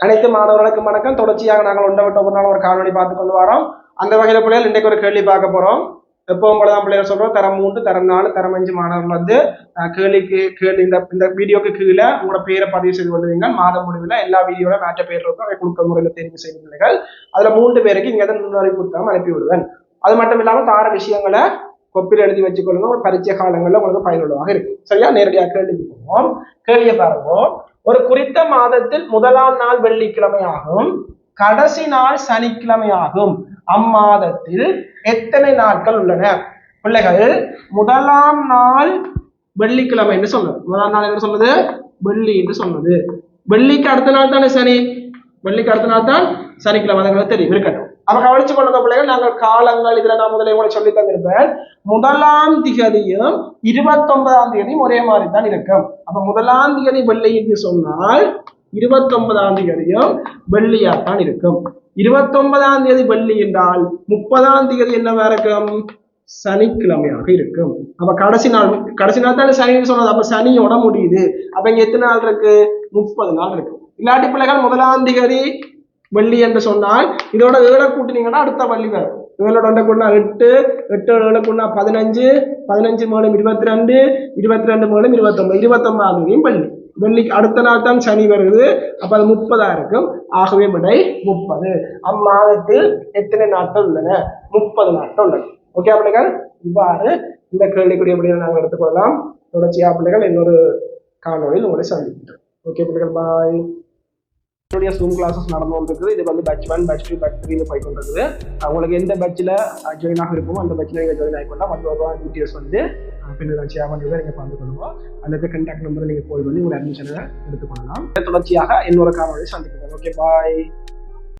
அனைத்து மாணவர்களுக்கும் வணக்கம். தொடர்ச்சியாக நாங்கள் ஒன்றை ஒரு நாள் ஒரு காணொலி பார்த்து கொண்டு வரோம். அந்த வகையில் பிள்ளைகள் இன்றைக்கு ஒரு கேள்வி பார்க்க போறோம். எப்பவும் போலதான் பிள்ளைகள் சொல்றோம், தரம் 3, தரம் 4, தரம் 5 மாணவர்கள் வந்து கேள்வி இந்த வீடியோக்கு கீழே உங்களோட பேரை பதிவு செய்து கொள்வீங்க. மாத முடிவில் எல்லா வீடியோட மேற்ற பேர் இருக்கும், அவை கொடுக்க முறையில் தெரிவு செய்த பிள்ளைகள். அதுல 3 பேருக்கு இங்கே முன்னறி புத்தகம் அனுப்பி விடுவேன். அது மட்டும் இல்லாம தார விஷயங்களை கொப்பில் எழுதி வச்சுக்கொள்ளுங்க. ஒரு பரீட்சை காலங்களில் உங்களுக்கு பயனுள்ளதாக இருக்கு. சரியா? நேரடியாக கேள்விக்கு போவோம். கேள்வியை பாருங்க. ஒரு குறித்த மாதத்தில் முதலாம் நாள் வெள்ளிக்கிழமை ஆகும், கடைசி நாள் சனிக்கிழமை ஆகும். அம்மாதத்தில் எத்தனை நாட்கள் உள்ளன? பிள்ளைகள், முதலாம் நாள் வெள்ளிக்கிழமை என்று சொன்னது. முதலாம் நாள் என்ன சொன்னது? வெள்ளி என்று சொன்னது. வெள்ளிக்கு அடுத்த நாள் தானே சனி. வெள்ளிக்கு அடுத்த நாள் தான் சனிக்கிழமை. அதுங்களுக்கு தெரியும், இருக்கட்டும். அப்ப கவனிச்சு கொள்ளுங்க பிள்ளைகள். நாங்கள் காலங்கள் இதுல நான் முதலே உங்களை சொல்லி தந்திருப்பேன். முதலாம் திகதியும் 29ஆம் தேதியும் ஒரே மாதிரி தான் இருக்கும். அப்ப முதலாம் திகதி வெள்ளி என்று சொன்னால் 29ஆம் தேதியும் வெள்ளியாத்தான் இருக்கும். 29ஆம் தேதி வெள்ளி என்றால் 30ஆம் தேதி என்னவா இருக்கும்? சனிக்கிழமையாக இருக்கும். அப்ப கடைசி நாள் தான் சனின்னு சொன்னது. அப்ப சனியோட முடியுது. அப்ப இங்க எத்தனை நாள் இருக்கு? 30 நாள் இருக்கு. இல்லாட்டி பிள்ளைகள் முதலாம் தேதி வெள்ளி என்று சொன்னால் இதோட 7 கூட்டினீங்கன்னா அடுத்த வெள்ளி வரும். 7 கூட்டினா 8, 8 7 கூட்டினா 15, 15 மூலம் 22, 22 மூலம் 29, 29ஆம் தேதியும் வெள்ளி. வெள்ளிக்கு அடுத்த நாள் தான் சனி வருது. அப்ப அது 30ஆ இருக்கும். ஆகவே விடை 30. அம்மாதத்தில் எத்தனை நாட்கள் உள்ளன? 30 நாட்கள் உள்ளன. ஓகே பிள்ளைகள், இவ்வாறு இந்த கேள்விக்குரிய விடையை நாங்கள் எடுத்துக்கொள்ளலாம். தொடர்ச்சியா பிள்ளைகள் இன்னொரு காணொலியில் உங்களை சந்திக்கிறோம். ஓகே பிள்ளைகள், பாய். என்னுடைய Zoom கிளாஸஸ் நடந்து வந்துருக்குது. இது வந்து batch 1, batch 2, batch 3 போய் கொண்டிருக்குது. உங்களுக்கு எந்த பேட்சில் ஜாயின் ஆக இருக்குமோ அந்த பேட்சில் நீங்கள் ஜாயின் ஆகிக்கொண்டா மற்ற டீட்டெயில்ஸ் வந்து பின்னர் ஷேர் பண்ணுறதை நீங்கள் பார்த்து கொள்ளுவோம். அந்த கான்டாக்ட் நம்பரை நீங்கள் போய் வந்து உங்களை அட்மிஷனை எடுத்துக்கொள்ளலாம். தொடர்ச்சியாக இன்னொரு காணொலியை சந்திக்கிறேன். ஓகே, பாய்.